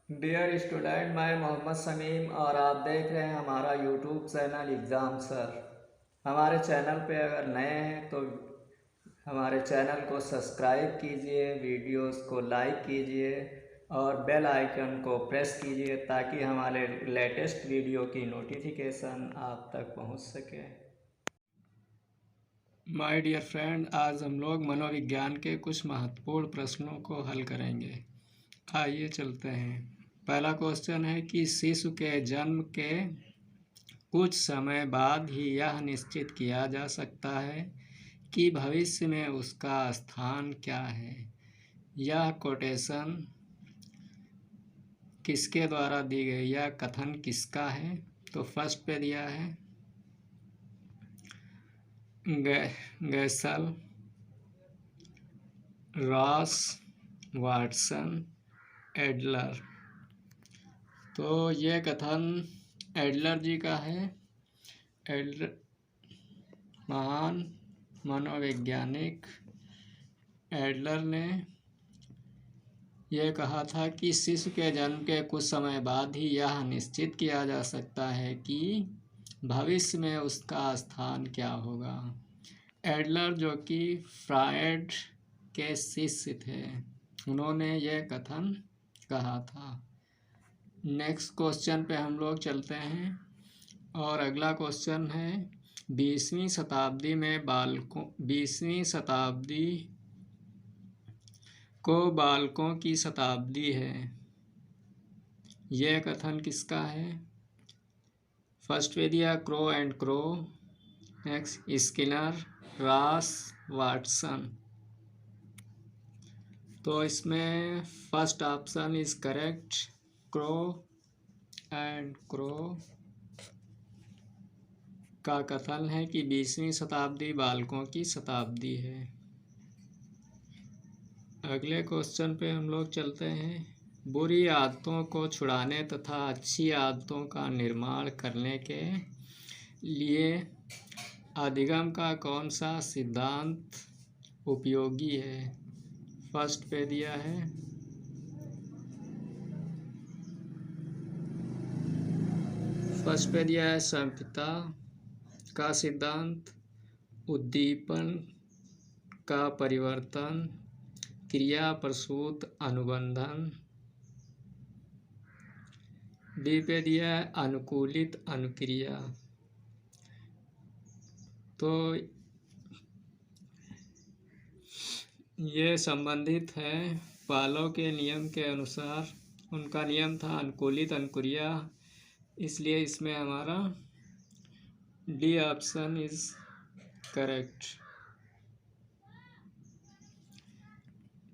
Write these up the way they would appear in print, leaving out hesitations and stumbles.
Dear student, मैं मोहम्मद समीम और आप देख रहे हैं हमारा यूट्यूब चैनल एग्ज़ाम सर। हमारे चैनल पे अगर नए हैं तो हमारे चैनल को सब्सक्राइब कीजिए, वीडियोस को लाइक कीजिए और बेल आइकन को प्रेस कीजिए ताकि हमारे लेटेस्ट वीडियो की नोटिफिकेशन आप तक पहुंच सके। माय डियर फ्रेंड, आज हम लोग मनोविज्ञान के कुछ महत्वपूर्ण प्रश्नों को हल करेंगे। आइए चलते हैं। पहला क्वेश्चन है कि शिशु के जन्म के कुछ समय बाद ही यह निश्चित किया जा सकता है कि भविष्य में उसका स्थान क्या है। यह कोटेशन किसके द्वारा दी गई, यह कथन किसका है? तो फर्स्ट पे दिया है गैसल, रॉस, वाटसन, एडलर। तो ये कथन एडलर जी का है। एडलर महान मनोवैज्ञानिक एडलर ने यह कहा था कि शिशु के जन्म के कुछ समय बाद ही यह निश्चित किया जा सकता है कि भविष्य में उसका स्थान क्या होगा। एडलर जो कि फ्रायड के शिष्य थे, उन्होंने यह कथन कहा था। नेक्स्ट क्वेश्चन पे हम लोग चलते हैं और अगला क्वेश्चन है 20वीं शताब्दी को बालकों की शताब्दी है। यह कथन किसका है? फर्स्ट पे दिया crow and crow, next Skinner, Ross, Watson. तो इसमें first option is correct, crow and crow का कथन है कि 20वीं शताब्दी बालकों की शताब्दी है। अगले क्वेश्चन पे हम लोग चलते हैं। बुरी आदतों को छुड़ाने तथा अच्छी आदतों का निर्माण करने के लिए अधिगम का कौन सा सिद्धांत उपयोगी है? फर्स्ट पे दिया है संपिता का सिद्धांत, उद्दीपन का परिवर्तन, क्रिया प्रसूत अनुबंधन। बी पे दिया है अनुकूलित अनुक्रिया। तो ये संबंधित है पालो के नियम के अनुसार। उनका नियम था अनुकूलित अनुक्रिया, इसलिए इसमें हमारा D option is correct.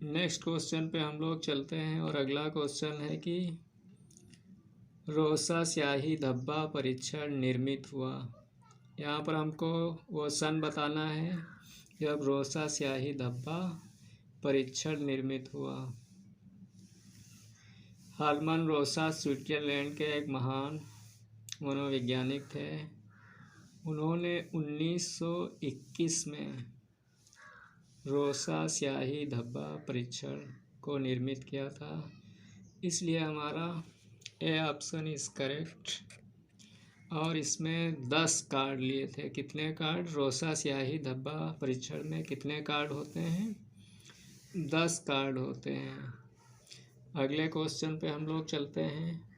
Next question पे हम लोग चलते हैं और अगला क्वेश्चन है कि रोसा स्याही धब्बा परीक्षण निर्मित हुआ। यहाँ पर हमको वो सन बताना है जब रोसा स्याही धब्बा परीक्षण निर्मित हुआ। हरमन रोसा स्विट्जरलैंड के एक महान मनोवैज्ञानिक थे। उन्होंने 1921 में रोसा स्याही धब्बा परीक्षण को निर्मित किया था, इसलिए हमारा ए ऑप्शन इज करेक्ट। और इसमें 10 कार्ड लिए थे। कितने कार्ड? रोसा स्याही धब्बा परीक्षण में कितने कार्ड होते हैं? 10 कार्ड होते हैं। अगले क्वेश्चन पे हम लोग चलते हैं।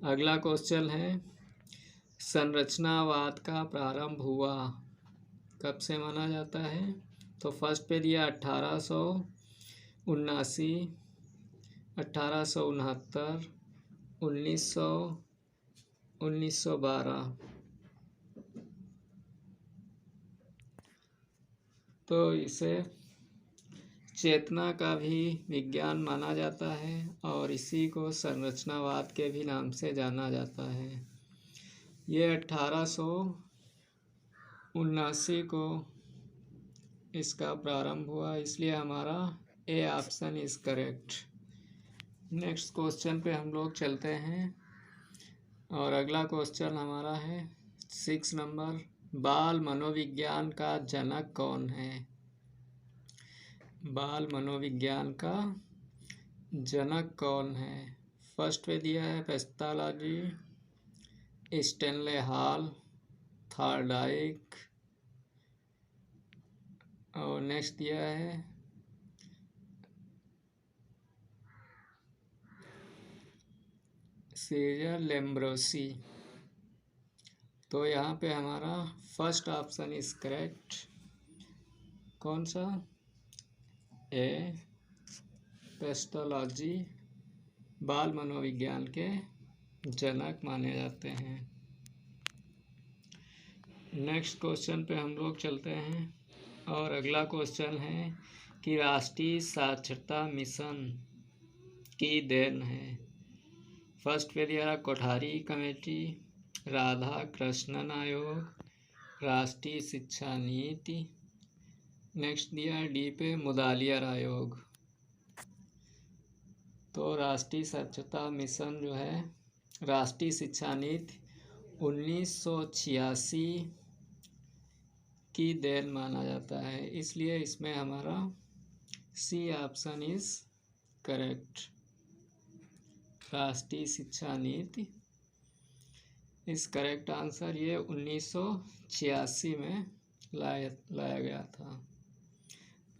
अगला क्वेश्चन है संरचनावाद का प्रारंभ हुआ कब से माना जाता है? तो फर्स्ट पे दिया 1879, 1869, 1900, 1912। तो इसे चेतना का भी विज्ञान माना जाता है और इसी को संरचनावाद के भी नाम से जाना जाता है। ये 1879 को इसका प्रारंभ हुआ, इसलिए हमारा A option is correct. Next question पे हम लोग चलते हैं और अगला क्वेश्चन हमारा है 6 नंबर, बाल मनोविज्ञान का जनक कौन है? बाल मनोविज्ञान का जनक कौन है? फर्स्ट पे दिया है पेस्टोलॉजी, स्टेनले हॉल, थॉर्नडाइक, और नेक्स्ट दिया है सीजर लेम्ब्रोसी। तो यहाँ पे हमारा फर्स्ट ऑप्शन इज करेक्ट। कौन सा? ए, पेस्टोलॉजी बाल मनोविज्ञान के जनक माने जाते हैं। नेक्स्ट क्वेश्चन पे हम लोग चलते हैं और अगला क्वेश्चन है कि राष्ट्रीय साक्षरता मिशन की देन है। फर्स्ट पे दिया कोठारी कमेटी, राधा कृष्णन आयोग, राष्ट्रीय शिक्षा नीति। नेक्स्ट दिया है डी पे मुदालियर आयोग। तो राष्ट्रीय साक्षरता मिशन जो है राष्ट्रीय शिक्षा नीति 1986 की देन माना जाता है, इसलिए इसमें हमारा सी ऑप्शन इज करेक्ट। राष्ट्रीय शिक्षा नीति इस करेक्ट आंसर। ये 1986 में लाया गया था।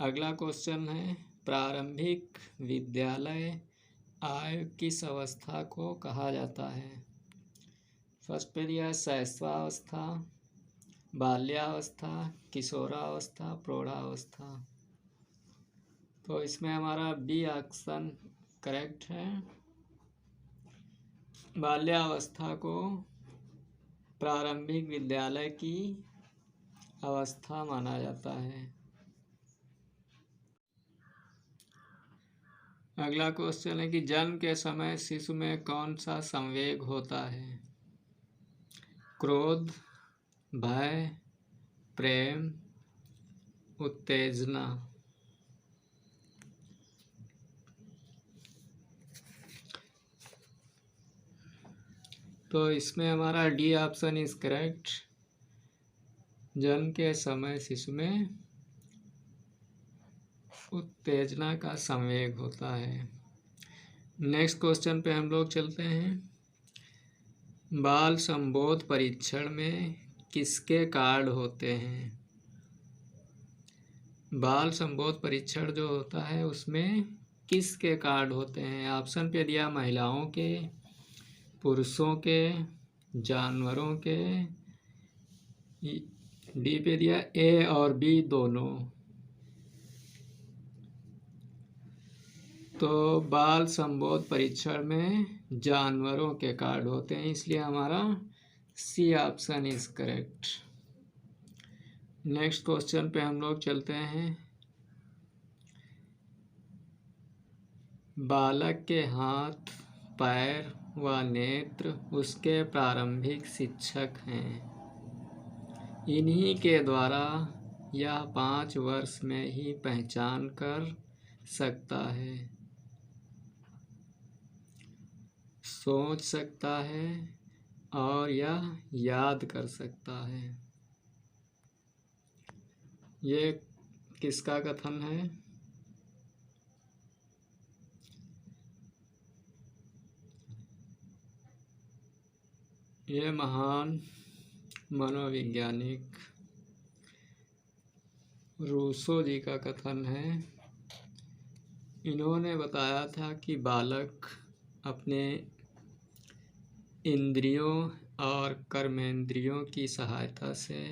अगला क्वेश्चन है प्रारंभिक विद्यालय आयु किस अवस्था को कहा जाता है। फर्स्ट पे दिया शैशवावस्था, बाल्यावस्था, किशोरावस्था, प्रौढ़ावस्था। तो इसमें हमारा बी ऑप्शन करेक्ट है। बाल्यावस्था को प्रारंभिक विद्यालय की अवस्था माना जाता है। अगला क्वेश्चन है कि जन्म के समय शिशु में कौन सा संवेग होता है। क्रोध, भय, प्रेम, उत्तेजना। तो इसमें हमारा डी ऑप्शन इज करेक्ट। जन्म के समय शिशु में उत्तेजना का संवेग होता है। नेक्स्ट क्वेश्चन पे हम लोग चलते हैं। बाल संबोध परीक्षण में किसके कार्ड होते हैं। बाल संबोध परीक्षण जो होता है उसमें किसके कार्ड होते हैं। ऑप्शन पे दिया महिलाओं के, पुरुषों के, जानवरों के। डी पे दिया ए और बी दोनों। तो बाल संबोध परीक्षण में जानवरों के कार्ड होते हैं, इसलिए हमारा C option is correct. Next question पे हम लोग चलते हैं। बालक के हाथ, पैर व नेत्र उसके प्रारंभिक शिक्षक हैं। इन्हीं के द्वारा यह 5 वर्ष में ही पहचान कर सकता है, सोच सकता है और यह याद कर सकता है। ये किसका कथन है। ये महान मनोवैज्ञानिक रूसो जी का कथन है। इन्होंने बताया था कि बालक अपने इंद्रियों और कर्मेंद्रियों की सहायता से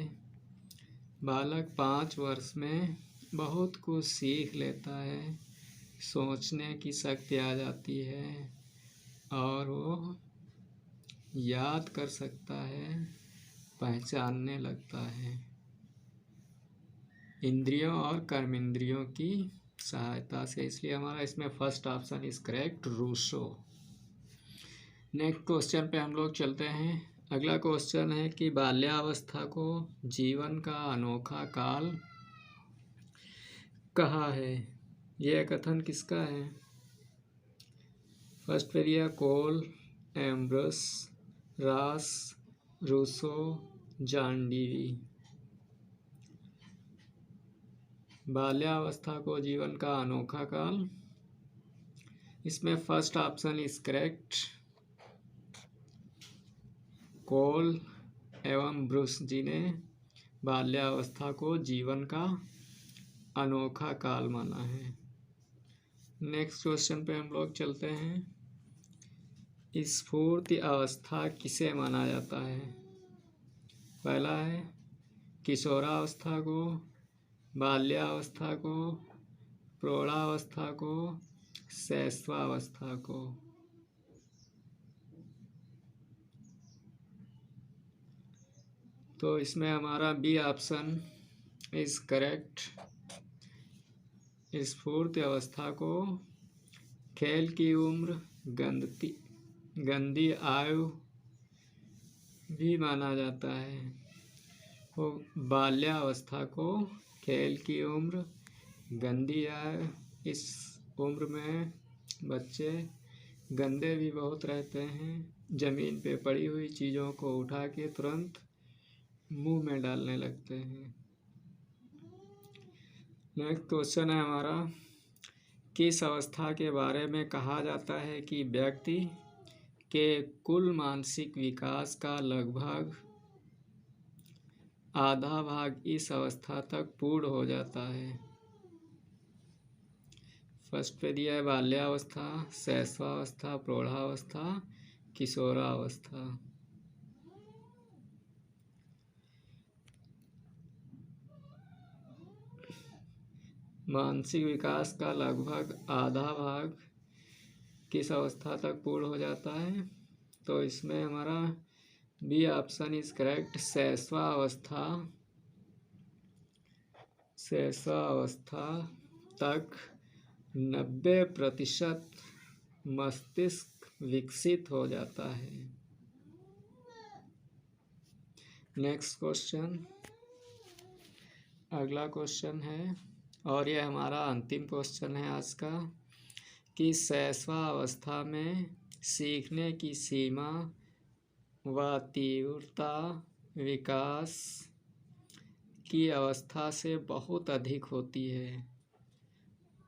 बालक 5 वर्ष में बहुत कुछ सीख लेता है, सोचने की शक्ति आ जाती है और वो याद कर सकता है, पहचानने लगता है इंद्रियों और कर्मेंद्रियों की सहायता से। इसलिए हमारा इसमें first option is correct, Rousseau. Next question पे हम लोग चलते हैं। अगला क्वेश्चन है कि बाल्यावस्था को जीवन का अनोखा काल कहा है। यह कथन किसका है। फर्स्ट पे दिया कोल, एम्ब्रस, रास, रूसो, जॉन डीवी। बाल्यावस्था को जीवन का अनोखा काल इसमें फर्स्ट ऑप्शन इज करेक्ट। कोल एवं ब्रुस जी ने बाल्यावस्था को जीवन का अनोखा काल माना है। नेक्स्ट क्वेश्चन पे हम लोग चलते हैं। स्फूर्ति अवस्था किसे माना जाता है? पहला है किशोरावस्था को, बाल्यावस्था को, प्रौढ़ावस्था को, शैशवावस्था को। तो इसमें हमारा बी ऑप्शन इज करेक्ट। स्फूर्ति अवस्था को खेल की उम्र, गंदी आयु भी माना जाता है। वो बाल्यावस्था को खेल की उम्र, गंदी आयु, इस उम्र में बच्चे गंदे भी बहुत रहते हैं, जमीन पे पड़ी हुई चीज़ों को उठा के तुरंत मुंह में डालने लगते हैं। नेक्स्ट क्वेश्चन है हमारा, किस अवस्था के बारे में कहा जाता है कि व्यक्ति के कुल मानसिक विकास का लगभग आधा भाग इस अवस्था तक पूर्ण हो जाता है? फर्स्ट पे दिया है बाल्यावस्था, शैशवावस्था, प्रौढ़ावस्था, किशोरावस्था। मानसिक विकास का लगभग आधा भाग किस अवस्था तक पूर्ण हो जाता है? तो इसमें हमारा बी ऑप्शन इज करेक्ट। शैशवावस्था तक 90% मस्तिष्क विकसित हो जाता है। नेक्स्ट क्वेश्चन, अगला क्वेश्चन है और यह हमारा अंतिम क्वेश्चन है आज का, कि शैशवावस्था में सीखने की सीमा व तीव्रता विकास की अवस्था से बहुत अधिक होती है।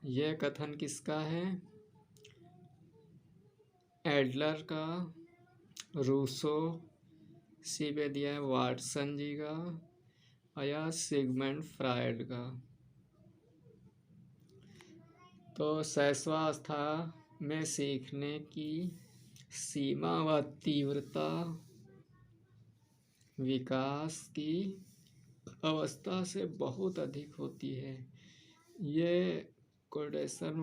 यह कथन किसका है? एडलर का, रूसो, सी पे दिया है वाटसन जी का, या सिगमंड फ्रायड का। तो शैशवावस्था में सीखने की सीमा व तीव्रता विकास की अवस्था से बहुत अधिक होती है। ये कोटेशन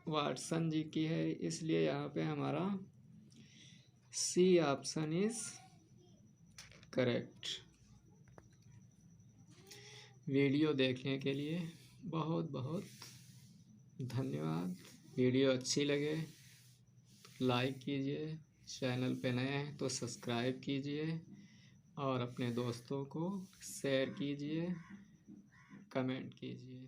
वाटसन जी की है, इसलिए यहाँ पे हमारा C option is correct. Video देखने के लिए बहुत बहुत धन्यवाद। वीडियो अच्छी लगे तो लाइक कीजिए, चैनल पे नए हैं तो सब्सक्राइब कीजिए और अपने दोस्तों को शेयर कीजिए, कमेंट कीजिए।